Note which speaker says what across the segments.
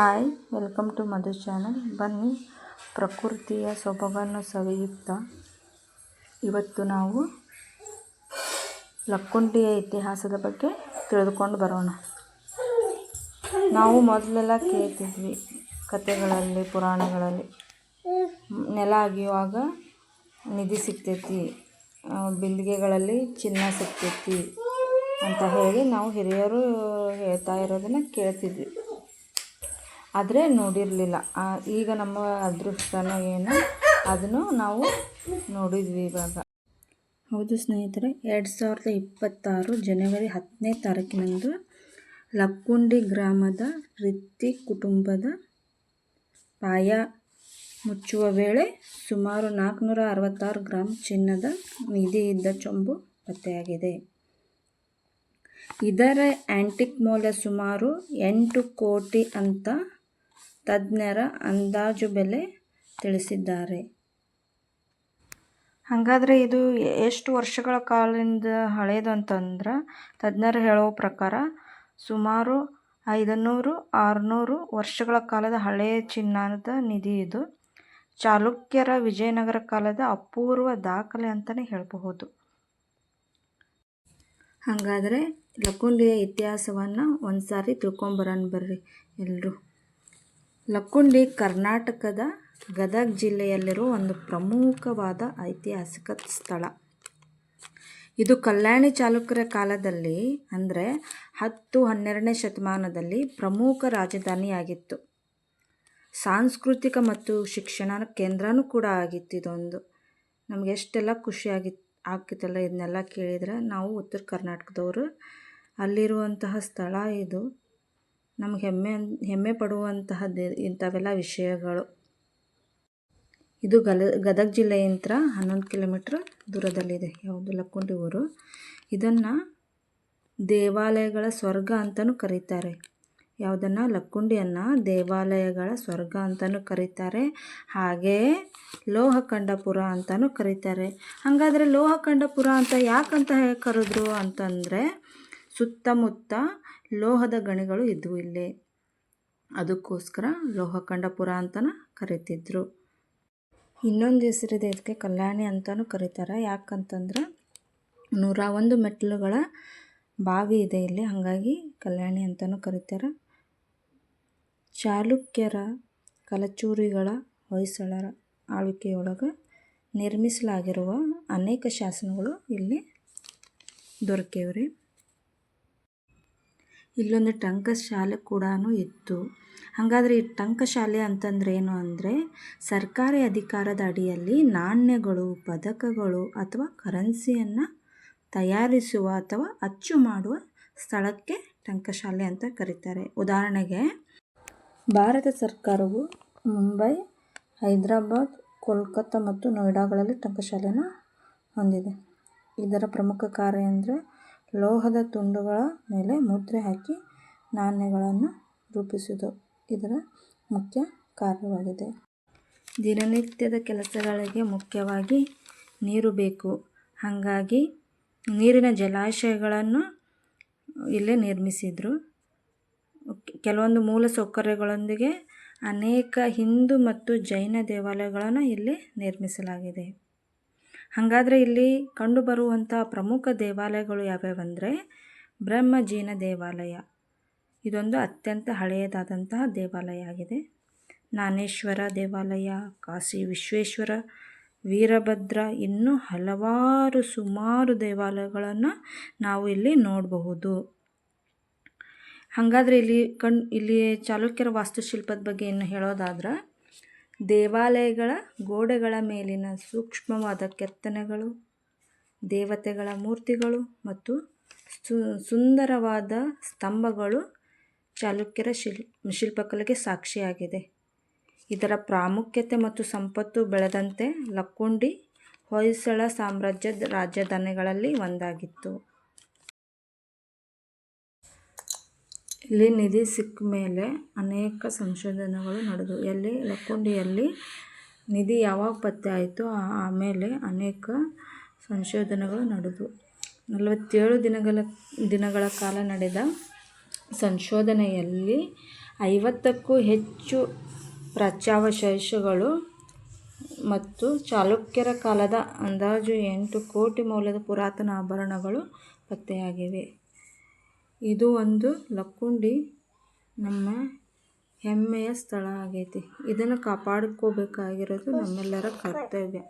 Speaker 1: Hi, welcome to Madhu channel. ಬನ್ನಿ, ಪ್ರಕೃತಿಯ ಸೊಬಗನ್ನು ಸವಿಯುತ್ತಾ ಇವತ್ತು ನಾವು ಲಕ್ಕುಂಡಿಯ ಇತಿಹಾಸದ ಬಗ್ಗೆ ತಿಳಿದುಕೊಂಡು ಬರೋಣ. ನಾವು ಮೊದಲೆಲ್ಲ ಕೇಳ್ತಿದ್ವಿ ಕಥೆಗಳಲ್ಲಿ, ಪುರಾಣಗಳಲ್ಲಿ, ನೆಲ ಅಗಿಯುವಾಗ ನಿಧಿ ಸಿಗ್ತೈತಿ, ಬಿಂದಿಗೆಗಳಲ್ಲಿ ಚಿನ್ನ ಸಿಗ್ತೈತಿ ಅಂತ ಹೇಳಿ ನಾವು ಹಿರಿಯರು ಹೇಳ್ತಾ ಇರೋದನ್ನು ಕೇಳ್ತಿದ್ವಿ. ಆದರೆ ನೋಡಿರಲಿಲ್ಲ. ಈಗ ನಮ್ಮ ಅದೃಷ್ಟನೋ ಏನೋ ಅದನ್ನು ನಾವು ನೋಡಿದ್ವಿ ಇವಾಗ. ಹೌದು ಸ್ನೇಹಿತರೆ, 2026 ಜನವರಿ 10ನೇ ತಾರೀಕಿನಂದು ಲಕ್ಕುಂಡಿ ಗ್ರಾಮದ ರಿತ್ತಿ ಕುಟುಂಬದ ಪಾಯ ಮುಚ್ಚುವ ವೇಳೆ ಸುಮಾರು 466 ಗ್ರಾಂ ಚಿನ್ನದ ನಿಧಿ ಇದ್ದ ಚೊಂಬು ಪತ್ತೆಯಾಗಿದೆ. ಇದರ ಆ್ಯಂಟಿಕ್ ಮೌಲ್ಯ ಸುಮಾರು 8 ಕೋಟಿ ಅಂತ ತಜ್ಞರ ಅಂದಾಜು ಬೆಲೆ ತಿಳಿಸಿದ್ದಾರೆ. ಹಾಗಾದರೆ ಇದು ಎಷ್ಟು ವರ್ಷಗಳ ಕಾಲದಿಂದ ಹಳೆಯದು ಅಂತಂದ್ರೆ, ತಜ್ಞರು ಹೇಳೋ ಪ್ರಕಾರ ಸುಮಾರು 500-600 ವರ್ಷಗಳ ಕಾಲದ ಹಳೆಯ ಚಿನ್ನದ ನಿಧಿ ಇದು. ಚಾಲುಕ್ಯರ ವಿಜಯನಗರ ಕಾಲದ ಅಪೂರ್ವ ದಾಖಲೆ ಅಂತಲೇ ಹೇಳಬಹುದು. ಹಾಗಾದರೆ ಲಕ್ಕುಂಡಿಯ ಇತಿಹಾಸವನ್ನು ಒಂದು ಸಾರಿ ತಿಳ್ಕೊಂಬರೋಣ ಬರ್ರಿ ಎಲ್ಲರೂ. ಲಕ್ಕುಂಡಿ ಕರ್ನಾಟಕದ ಗದಗ ಜಿಲ್ಲೆಯಲ್ಲಿರುವ ಒಂದು ಪ್ರಮುಖವಾದ ಐತಿಹಾಸಿಕ ಸ್ಥಳ. ಇದು ಕಲ್ಯಾಣಿ ಚಾಲುಕ್ಯರ ಕಾಲದಲ್ಲಿ ಅಂದರೆ 10-12ನೇ ಶತಮಾನದಲ್ಲಿ ಪ್ರಮುಖ ರಾಜಧಾನಿಯಾಗಿತ್ತು. ಸಾಂಸ್ಕೃತಿಕ ಮತ್ತು ಶಿಕ್ಷಣ ಕೇಂದ್ರನೂ ಕೂಡ ಆಗಿತ್ತು. ಇದೊಂದು ನಮಗೆ ಎಷ್ಟೆಲ್ಲ ಖುಷಿ ಆಗ್ತಿತ್ತಲ್ಲ ಇದನ್ನೆಲ್ಲ ಕೇಳಿದರೆ. ನಾವು ಉತ್ತರ ಕರ್ನಾಟಕದವರು, ಅಲ್ಲಿರುವಂತಹ ಸ್ಥಳ ಇದು ನಮ್ಗೆ ಹೆಮ್ಮೆ ಪಡುವಂತಹದ್ದು ಇಂಥವೆಲ್ಲ ವಿಷಯಗಳು. ಇದು ಗದಗ ಜಿಲ್ಲೆಯಿಂದ 11 ಕಿಲೋಮೀಟ್ರ್ ದೂರದಲ್ಲಿದೆ ಯಾವುದು ಲಕ್ಕುಂಡಿ ಊರು. ಇದನ್ನು ದೇವಾಲಯಗಳ ಸ್ವರ್ಗ ಅಂತಲೂ ಕರೀತಾರೆ. ಯಾವುದನ್ನು? ಲಕ್ಕುಂಡಿಯನ್ನು ದೇವಾಲಯಗಳ ಸ್ವರ್ಗ ಅಂತಲೂ ಕರೀತಾರೆ. ಹಾಗೆಯೇ ಲೋಹಖಂಡಪುರ ಅಂತಲೂ ಕರೀತಾರೆ. ಹಾಗಾದರೆ ಲೋಹಖಂಡಪುರ ಅಂತ ಯಾಕಂತ ಕರೆದ್ರು ಅಂತಂದರೆ, ಸುತ್ತಮುತ್ತ ಲೋಹದ ಗಣಿಗಳು ಇದ್ದವು ಇಲ್ಲಿ, ಅದಕ್ಕೋಸ್ಕರ ಲೋಹಖಂಡಪುರ ಅಂತಲೂ ಕರೀತಿದ್ರು. ಇನ್ನೊಂದು ಹೆಸರಿದೆ ಇದಕ್ಕೆ, ಕಲ್ಯಾಣಿ ಅಂತಲೂ ಕರೀತಾರೆ. ಯಾಕಂತಂದ್ರೆ 101 ಮೆಟ್ಟಿಲುಗಳ ಬಾವಿ ಇದೆ ಇಲ್ಲಿ, ಹಾಗಾಗಿ ಕಲ್ಯಾಣಿ ಅಂತಲೂ ಕರೀತಾರೆ. ಚಾಲುಕ್ಯರ, ಕಲಚೂರಿಗಳ, ಹೊಯ್ಸಳರ ಆಳ್ವಿಕೆಯೊಳಗೆ ನಿರ್ಮಿಸಲಾಗಿರುವ ಅನೇಕ ಶಾಸನಗಳು ಇಲ್ಲಿ ದೊರಕಿವೆ. ಇಲ್ಲೊಂದು ಟಂಕಶಾಲೆ ಕೂಡ ಇತ್ತು. ಹಾಗಾದರೆ ಈ ಟಂಕಶಾಲೆ ಅಂತಂದ್ರೆ ಏನು ಅಂದರೆ, ಸರ್ಕಾರಿ ಅಧಿಕಾರದ ಅಡಿಯಲ್ಲಿ ನಾಣ್ಯಗಳು, ಪದಕಗಳು ಅಥವಾ ಕರೆನ್ಸಿಯನ್ನು ತಯಾರಿಸುವ ಅಥವಾ ಅಚ್ಚು ಮಾಡುವ ಸ್ಥಳಕ್ಕೆ ಟಂಕಶಾಲೆ ಅಂತ ಕರೀತಾರೆ. ಉದಾಹರಣೆಗೆ, ಭಾರತ ಸರ್ಕಾರವು ಮುಂಬೈ, ಹೈದರಾಬಾದ್, ಕೋಲ್ಕತ್ತಾ ಮತ್ತು ನೋಯ್ಡಾಗಳಲ್ಲಿ ಟಂಕಶಾಲೆಯನ್ನು ಹೊಂದಿದೆ. ಇದರ ಪ್ರಮುಖ ಕಾರ್ಯ ಅಂದರೆ ಲೋಹದ ತುಂಡುಗಳ ಮೇಲೆ ಮುದ್ರೆ ಹಾಕಿ ನಾಣ್ಯಗಳನ್ನು ರೂಪಿಸುವುದು ಇದರ ಮುಖ್ಯ ಕಾರ್ಯವಾಗಿದೆ. ದಿನನಿತ್ಯದ ಕೆಲಸಗಳಿಗೆ ಮುಖ್ಯವಾಗಿ ನೀರು ಬೇಕು. ಹಾಗಾಗಿ ನೀರಿನ ಜಲಾಶಯಗಳನ್ನು ಇಲ್ಲೇ ನಿರ್ಮಿಸಿದರು. ಕೆಲವೊಂದು ಮೂಲ ಸೌಕರ್ಯಗಳೊಂದಿಗೆ ಅನೇಕ ಹಿಂದೂ ಮತ್ತು ಜೈನ ದೇವಾಲಯಗಳನ್ನು ಇಲ್ಲಿ ನಿರ್ಮಿಸಲಾಗಿದೆ. ಹಾಗಾದರೆ ಇಲ್ಲಿ ಕಂಡುಬರುವಂಥ ಪ್ರಮುಖ ದೇವಾಲಯಗಳು ಯಾವ್ಯಾವಂದರೆ, ಬ್ರಹ್ಮಜೀನ ದೇವಾಲಯ, ಇದೊಂದು ಅತ್ಯಂತ ಹಳೆಯದಾದಂತಹ ದೇವಾಲಯ ಆಗಿದೆ. ಜ್ಞಾನೇಶ್ವರ ದೇವಾಲಯ, ಕಾಶಿ ವಿಶ್ವೇಶ್ವರ, ವೀರಭದ್ರ, ಇನ್ನೂ ಹಲವಾರು ಸುಮಾರು ದೇವಾಲಯಗಳನ್ನು ನಾವು ಇಲ್ಲಿ ನೋಡಬಹುದು. ಹಾಗಾದರೆ ಇಲ್ಲಿ ಚಾಲುಕ್ಯರ ವಾಸ್ತುಶಿಲ್ಪದ ಬಗ್ಗೆ ಇನ್ನು ಹೇಳೋದಾದ್ರೆ, ದೇವಾಲಯಗಳ ಗೋಡೆಗಳ ಮೇಲಿನ ಸೂಕ್ಷ್ಮವಾದ ಕೆತ್ತನೆಗಳು, ದೇವತೆಗಳ ಮೂರ್ತಿಗಳು ಮತ್ತು ಸುಂದರವಾದ ಸ್ತಂಭಗಳು ಚಾಲುಕ್ಯರ ಶಿಲ್ಪಕಲೆಗೆ ಸಾಕ್ಷಿಯಾಗಿದೆ. ಇದರ ಪ್ರಾಮುಖ್ಯತೆ ಮತ್ತು ಸಂಪತ್ತು ಬೆಳೆದಂತೆ ಲಕ್ಕುಂಡಿ ಹೊಯ್ಸಳ ಸಾಮ್ರಾಜ್ಯದ ರಾಜಧಾನಿಗಳಲ್ಲಿ ಒಂದಾಗಿತ್ತು. ಇಲ್ಲಿ ನಿಧಿ ಸಿಕ್ಕ ಮೇಲೆ ಅನೇಕ ಸಂಶೋಧನೆಗಳು ನಡೆದವು. ಎಲ್ಲಿ? ಲಕ್ಕುಂಡಿಯಲ್ಲಿ ನಿಧಿ ಯಾವಾಗ ಪತ್ತೆ ಆಯಿತು ಆಮೇಲೆ ಅನೇಕ ಸಂಶೋಧನೆಗಳು ನಡೆದವು. 47 ದಿನಗಳ ಕಾಲ ನಡೆದ ಸಂಶೋಧನೆಯಲ್ಲಿ 50ಕ್ಕೂ ಹೆಚ್ಚು ಪ್ರಾಚ್ಯಾವಶೇಷಗಳು ಮತ್ತು ಚಾಲುಕ್ಯರ ಕಾಲದ ಅಂದಾಜು 8 ಕೋಟಿ ಮೌಲ್ಯದ ಪುರಾತನ ಆಭರಣಗಳು ಪತ್ತೆಯಾಗಿವೆ. ಇದು ಒಂದು ಲಕ್ಕುಂಡಿ ನಮ್ಮ ಹೆಮ್ಮೆಯ ಸ್ಥಳ ಆಗೈತಿ. ಇದನ್ನು ಕಾಪಾಡ್ಕೋಬೇಕಾಗಿರೋದು ನಮ್ಮೆಲ್ಲರ ಕರ್ತವ್ಯ.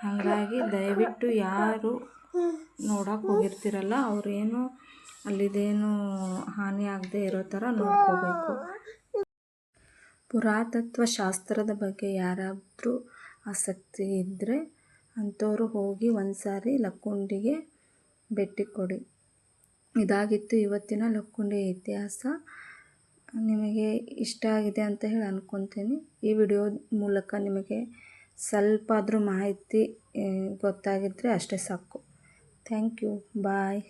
Speaker 1: ಹಾಗಾಗಿ ದಯವಿಟ್ಟು ಯಾರು ನೋಡಕ್ಕೆ ಹೋಗಿರ್ತೀರಲ್ಲ ಅವ್ರೇನು ಅಲ್ಲಿದೇನು ಹಾನಿ ಆಗದೆ ಇರೋ ಥರ ನೋಡ್ಕೋಬೇಕು. ಪುರಾತತ್ವ ಶಾಸ್ತ್ರದ ಬಗ್ಗೆ ಯಾರಾದರೂ ಆಸಕ್ತಿ ಇದ್ದರೆ ಅಂಥವ್ರು ಹೋಗಿ ಒಂದು ಸಾರಿ ಲಕ್ಕುಂಡಿಗೆ ಭೇಟಿ ಕೊಡಿ. ಇದಾಗಿತ್ತು ಇವತ್ತಿನ ಲಕ್ಕುಂಡಿ ಇತಿಹಾಸ. ನಿಮಗೆ ಇಷ್ಟ ಆಗಿದೆ ಅಂತ ಹೇಳಿ ಅಂದ್ಕೊತೀನಿ. ಈ ವಿಡಿಯೋ ಮೂಲಕ ನಿಮಗೆ ಸ್ವಲ್ಪ ಆದರೂ ಮಾಹಿತಿ ಗೊತ್ತಾಗಿದ್ದರೆ ಅಷ್ಟೇ ಸಾಕು. Thank you. ಬಾಯ್.